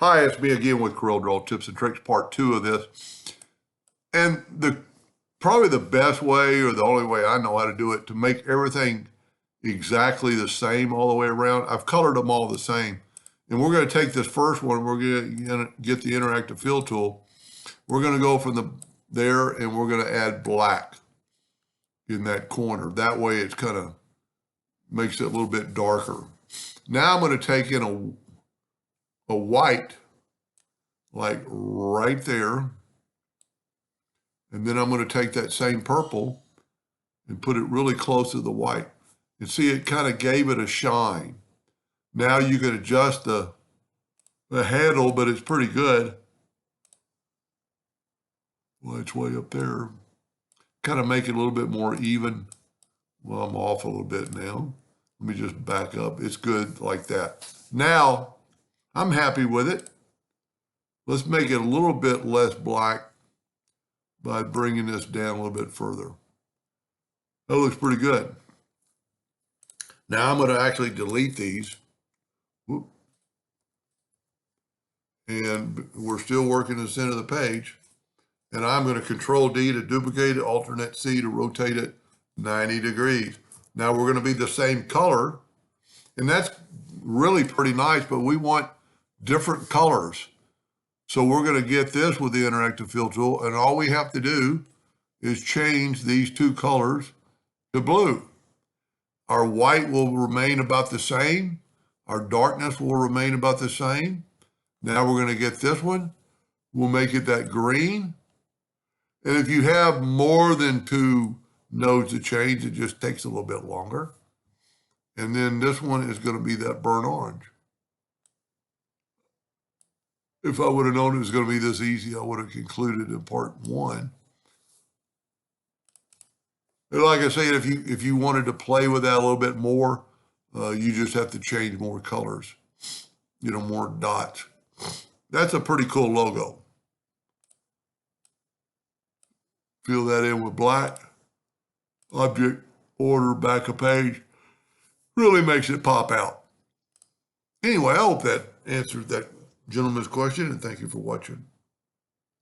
Hi, it's me again with Corel Draw Tips and Tricks, part 2 of this. And probably the best way, or the only way I know how to do it, to make everything exactly the same all the way around. I've colored them all the same. And we're going to take this first one, we're going to get the interactive fill tool. We're going to go from there and we're going to add black in that corner. That way it's kind of makes it a little bit darker. Now I'm going to take in a white, like right there. And then I'm going to take that same purple and put it really close to the white. And see, it kind of gave it a shine. Now you can adjust the handle, but it's pretty good. Well, it's way up there. Kind of make it a little bit more even. Well, I'm off a little bit now. Let me just back up. It's good like that. Now, I'm happy with it. Let's make it a little bit less black by bringing this down a little bit further. That looks pretty good. Now I'm going to actually delete these. Whoop. And we're still working the center of the page. And I'm going to Control D to duplicate it, Alternate C to rotate it 90 degrees. Now we're going to be the same color. And that's really pretty nice, but we want different colors. So we're going to get this with the interactive fill tool, and all we have to do is change these two colors to blue. Our white will remain about the same. Our darkness will remain about the same. Now we're going to get this one. We'll make it that green. And if you have more than 2 nodes to change, it just takes a little bit longer. And then this one is going to be that burnt orange. If I would have known it was going to be this easy, I would have concluded in part 1. And like I said, if you wanted to play with that a little bit more, you just have to change more colors, more dots. That's a pretty cool logo. Fill that in with black. Object, order, back a page. Really makes it pop out. Anyway, I hope that answered that gentleman's question, and thank you for watching.